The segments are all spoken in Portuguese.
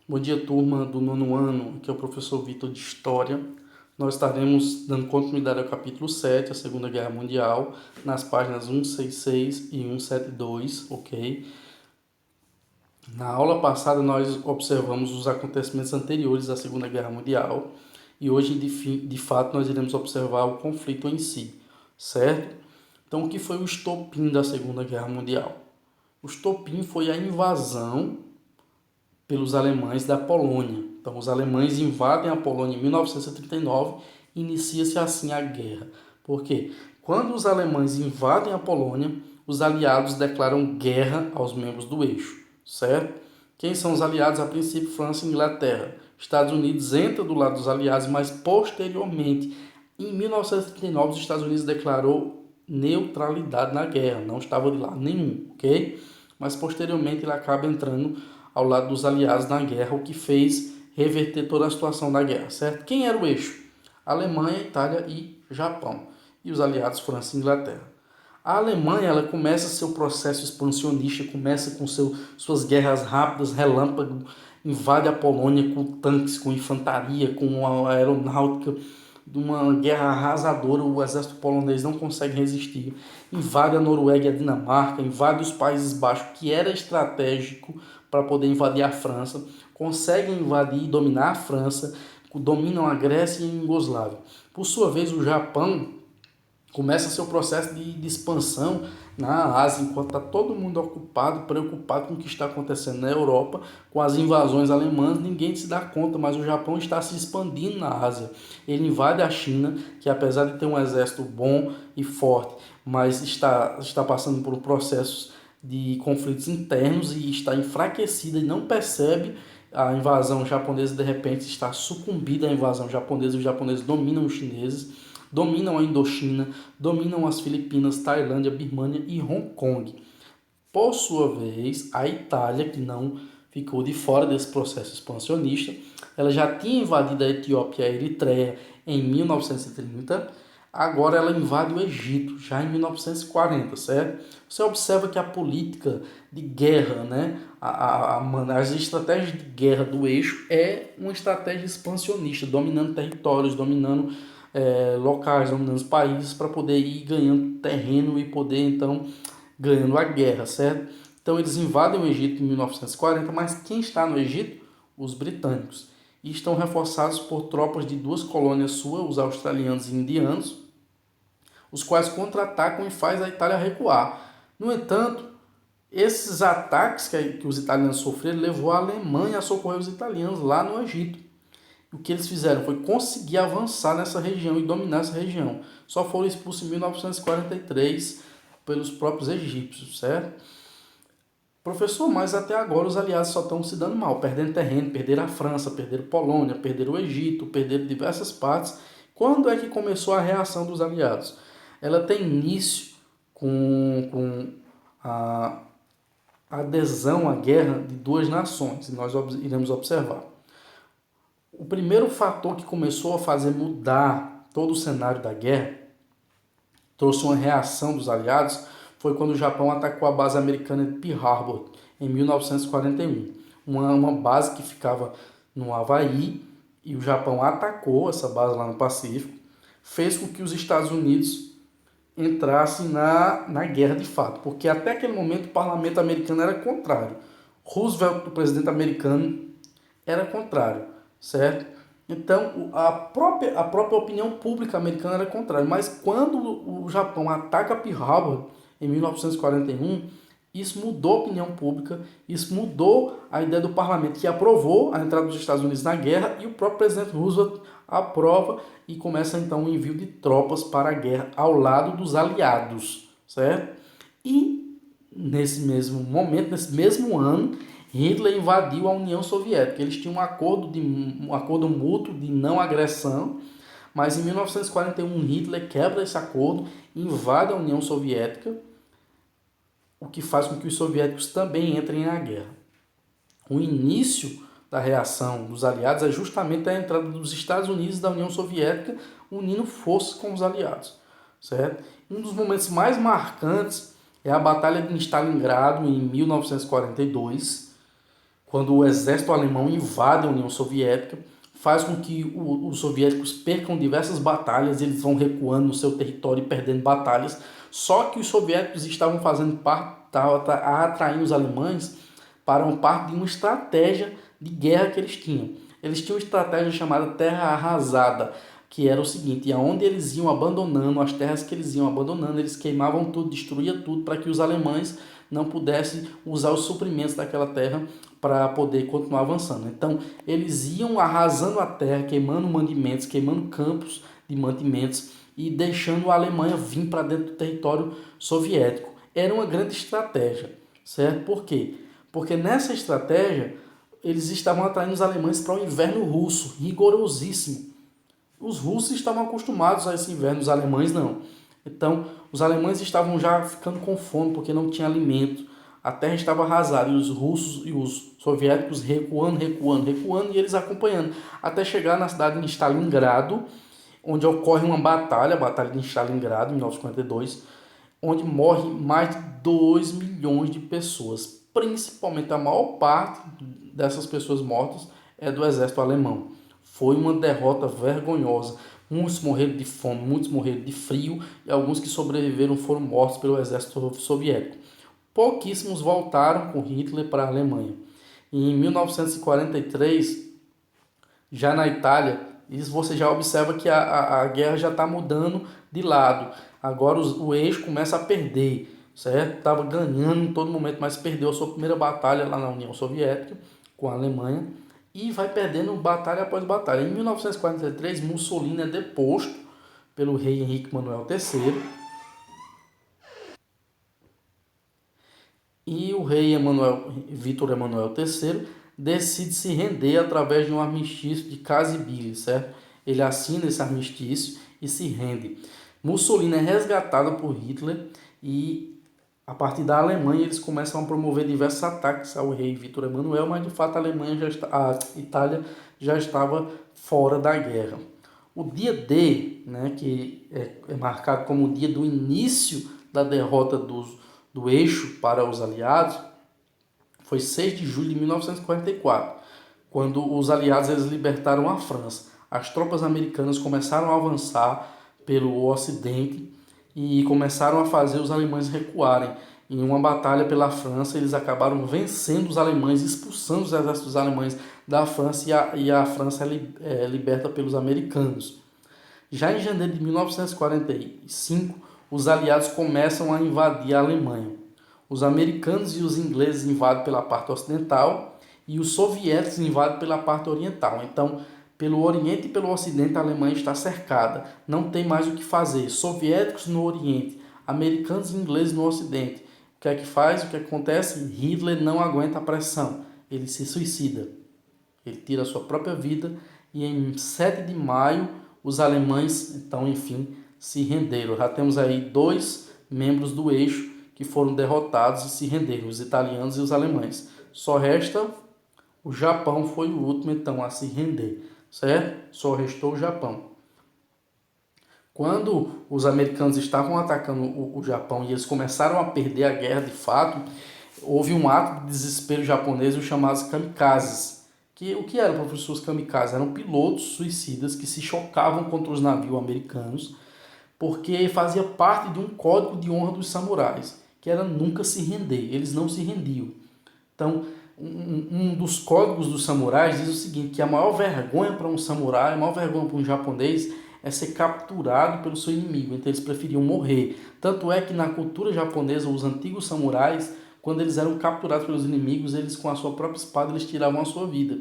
Bom dia, turma do nono ano. Aqui é o professor Vitor de História. Nós estaremos dando continuidade ao capítulo 7, a Segunda Guerra Mundial, nas páginas 166 e 172, ok? Na aula passada, nós observamos os acontecimentos anteriores à Segunda Guerra Mundial e hoje, de fato, nós iremos observar o conflito em si, certo? Então, o que foi o estopim da Segunda Guerra Mundial? O estopim foi a invasão pelos alemães da Polônia. Então, os alemães invadem a Polônia em 1939 e inicia-se assim a guerra. Por quê? Quando os alemães invadem a Polônia, os aliados declaram guerra aos membros do eixo, certo? Quem são os aliados? A princípio, França e Inglaterra. Estados Unidos entra do lado dos aliados, mas posteriormente, em 1939, os Estados Unidos declarou neutralidade na guerra, não estava de lado nenhum, ok? Mas posteriormente ele acaba entrando ao lado dos aliados na guerra, o que fez reverter toda a situação da guerra, certo? Quem era o eixo? Alemanha, Itália e Japão. E os aliados França e Inglaterra. A Alemanha ela começa seu processo expansionista, começa com suas guerras rápidas, relâmpago, invade a Polônia com tanques, com infantaria, com a aeronáutica, de uma guerra arrasadora, o exército polonês não consegue resistir, invade a Noruega e a Dinamarca, invade os Países Baixos, que era estratégico para poder invadir a França, conseguem invadir e dominar a França, dominam a Grécia e a Iugoslávia. Por sua vez, o Japão começa seu processo de expansão na Ásia, enquanto está todo mundo ocupado, preocupado com o que está acontecendo na Europa, com as invasões alemãs, ninguém se dá conta, mas o Japão está se expandindo na Ásia. Ele invade a China, que apesar de ter um exército bom e forte, mas está passando por processos de conflitos internos e está enfraquecida e não percebe a invasão japonesa, de repente está sucumbida à invasão japonesa, os japoneses dominam os chineses, dominam a Indochina, dominam as Filipinas, Tailândia, Birmânia e Hong Kong. Por sua vez, a Itália, que não ficou de fora desse processo expansionista, ela já tinha invadido a Etiópia e a Eritreia em 1930, agora ela invade o Egito, já em 1940, certo? Você observa que a política de guerra, né, as estratégias de guerra do eixo é uma estratégia expansionista, dominando territórios, dominando locais, dominando os países para poder ir ganhando terreno e poder então ganhando a guerra, certo? Então eles invadem o Egito em 1940, mas quem está no Egito? Os britânicos. E estão reforçados por tropas de duas colônias suas, os australianos e indianos, os quais contra-atacam e faz a Itália recuar. No entanto, esses ataques que os italianos sofreram levou a Alemanha a socorrer os italianos lá no Egito. O que eles fizeram foi conseguir avançar nessa região e dominar essa região. Só foram expulsos em 1943 pelos próprios egípcios, certo? Professor, mas até agora os aliados só estão se dando mal, perdendo terreno, perderam a França, perderam Polônia, perderam o Egito, perderam diversas partes. Quando é que começou a reação dos aliados? Ela tem início com a adesão à guerra de duas nações, e nós iremos observar. O primeiro fator que começou a fazer mudar todo o cenário da guerra, trouxe uma reação dos aliados, foi quando o Japão atacou a base americana de Pearl Harbor, em 1941. Uma base que ficava no Havaí, e o Japão atacou essa base lá no Pacífico, fez com que os Estados Unidos entrassem na guerra de fato, porque até aquele momento o parlamento americano era contrário. Roosevelt, o presidente americano, era contrário, certo? Então, a própria opinião pública americana era contrária. Mas quando o Japão ataca Pearl Harbor, em 1941, isso mudou a opinião pública, isso mudou a ideia do parlamento, que aprovou a entrada dos Estados Unidos na guerra, e o próprio presidente Roosevelt aprova e começa então o envio de tropas para a guerra ao lado dos aliados, certo? E nesse mesmo momento, nesse mesmo ano, Hitler invadiu a União Soviética. Eles tinham um acordo mútuo de não agressão, mas em 1941 Hitler quebra esse acordo, invade a União Soviética, o que faz com que os soviéticos também entrem na guerra. O início da reação dos aliados é justamente a entrada dos Estados Unidos e da União Soviética unindo forças com os aliados, certo? Um dos momentos mais marcantes é a Batalha de Stalingrado, em 1942, quando o exército alemão invade a União Soviética, faz com que os soviéticos percam diversas batalhas, eles vão recuando no seu território e perdendo batalhas. Só que os soviéticos estavam fazendo parte, atraindo os alemães para uma parte de uma estratégia de guerra que eles tinham. Eles tinham uma estratégia chamada terra arrasada, que era o seguinte: aonde eles iam abandonando, as terras que eles iam abandonando, eles queimavam tudo, destruíam tudo, para que os alemães não pudessem usar os suprimentos daquela terra para poder continuar avançando. Então, eles iam arrasando a terra, queimando mantimentos, queimando campos de mantimentos e deixando a Alemanha vir para dentro do território soviético. Era uma grande estratégia, certo? Por quê? Porque nessa estratégia, eles estavam atraindo os alemães para o inverno russo, rigorosíssimo. Os russos estavam acostumados a esse inverno, os alemães não. Então, os alemães estavam já ficando com fome porque não tinha alimento. A terra estava arrasada e os russos e os soviéticos recuando, e eles acompanhando, até chegar na cidade de Stalingrado, onde ocorre uma batalha, a Batalha de Stalingrado, em 1942, onde morre mais de 2 milhões de pessoas. Principalmente a maior parte dessas pessoas mortas é do exército alemão. Foi uma derrota vergonhosa. Muitos morreram de fome, muitos morreram de frio e alguns que sobreviveram foram mortos pelo exército soviético. Pouquíssimos voltaram com Hitler para a Alemanha. E em 1943, já na Itália, isso você já observa que a guerra já está mudando de lado. Agora o eixo começa a perder, certo? Estava ganhando em todo momento, mas perdeu a sua primeira batalha lá na União Soviética, com a Alemanha, e vai perdendo batalha após batalha. Em 1943, Mussolini é deposto pelo rei Henrique Manuel III, e o rei Vítor Emanuel III decide se render através de um armistício de Cassibile, certo? Ele assina esse armistício e se rende. Mussolini é resgatado por Hitler e a partir da Alemanha eles começam a promover diversos ataques ao rei Vítor Emanuel, mas de fato a Itália já estava fora da guerra. O dia D, né, que é marcado como o dia do início da derrota do eixo para os aliados, foi 6 de julho de 1944, quando os aliados eles libertaram a França. As tropas americanas começaram a avançar pelo ocidente e começaram a fazer os alemães recuarem. Em uma batalha pela França, eles acabaram vencendo os alemães, expulsando os exércitos alemães da França e a França é liberta pelos americanos. Já em janeiro de 1945, os aliados começam a invadir a Alemanha. Os americanos e os ingleses invadem pela parte ocidental e os soviéticos invadem pela parte oriental. Então, pelo oriente e pelo ocidente, a Alemanha está cercada. Não tem mais o que fazer. Soviéticos no oriente, americanos e ingleses no ocidente. O que é que faz? O que acontece? Hitler não aguenta a pressão. Ele se suicida. Ele tira a sua própria vida e em 7 de maio os alemães, então, enfim, se renderam. Já temos aí 2 membros do eixo que foram derrotados e se renderam, os italianos e os alemães. Só resta o Japão, foi o último, então, a se render, certo? Só restou o Japão. Quando os americanos estavam atacando o Japão e eles começaram a perder a guerra de fato, houve um ato de desespero japonês, os chamados kamikazes. O que eram, professor, os kamikazes? Eram pilotos suicidas que se chocavam contra os navios americanos porque fazia parte de um código de honra dos samurais, que era nunca se render, eles não se rendiam. Então, um dos códigos dos samurais diz o seguinte, que a maior vergonha para um samurai, a maior vergonha para um japonês é ser capturado pelo seu inimigo, então eles preferiam morrer. Tanto é que na cultura japonesa, os antigos samurais, quando eles eram capturados pelos inimigos, eles com a sua própria espada, eles tiravam a sua vida.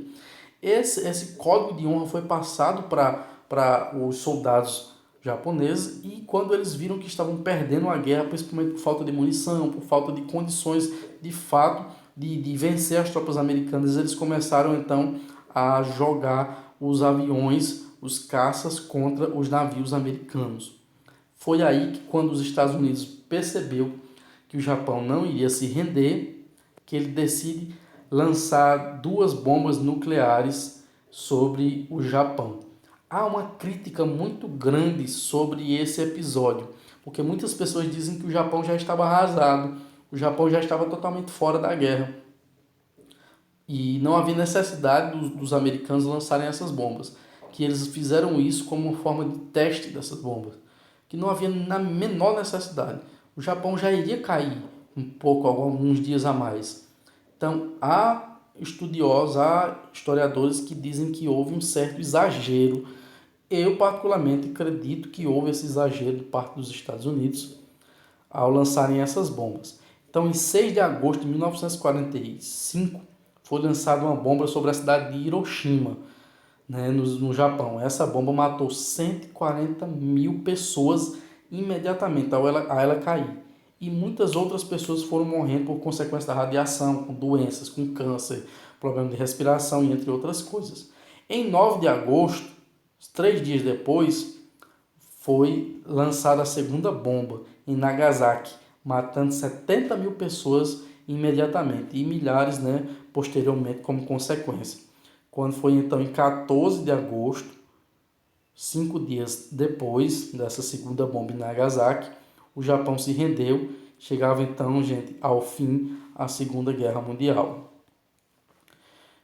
Esse código de honra foi passado para os soldados japoneses e quando eles viram que estavam perdendo a guerra, principalmente por falta de munição, por falta de condições de fato de vencer as tropas americanas, eles começaram então a jogar os aviões, os caças contra os navios americanos. Foi aí que quando os Estados Unidos percebeu que o Japão não iria se render, que ele decide lançar 2 bombas nucleares sobre o Japão. Há uma crítica muito grande sobre esse episódio, porque muitas pessoas dizem que o Japão já estava arrasado, o Japão já estava totalmente fora da guerra. E não havia necessidade dos americanos lançarem essas bombas, que eles fizeram isso como uma forma de teste dessas bombas, que não havia na menor necessidade. O Japão já iria cair um pouco, alguns dias a mais. Então, há estudiosos, há historiadores que dizem que houve um certo exagero. Eu, particularmente, acredito que houve esse exagero de parte dos Estados Unidos ao lançarem essas bombas. Então, em 6 de agosto de 1945, foi lançada uma bomba sobre a cidade de Hiroshima, né, no Japão. Essa bomba matou 140 mil pessoas imediatamente a ela cair. E muitas outras pessoas foram morrendo por consequência da radiação, com doenças, com câncer, problema de respiração e entre outras coisas. Em 9 de agosto, 3 dias depois, foi lançada a segunda bomba em Nagasaki, matando 70 mil pessoas imediatamente e milhares, né, posteriormente como consequência. Quando foi então em 14 de agosto, 5 dias depois dessa segunda bomba em Nagasaki, o Japão se rendeu. Chegava então, gente, ao fim a Segunda Guerra Mundial.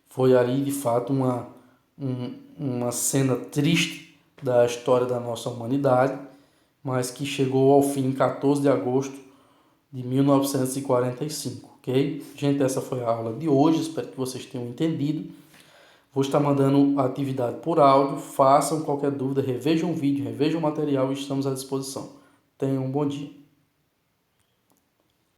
Foi ali, de fato, uma cena triste da história da nossa humanidade, mas que chegou ao fim em 14 de agosto de 1945, ok? Gente, essa foi a aula de hoje, espero que vocês tenham entendido. Vou estar mandando a atividade por áudio, façam qualquer dúvida, revejam o vídeo, revejam o material e estamos à disposição. Tenham um bom dia.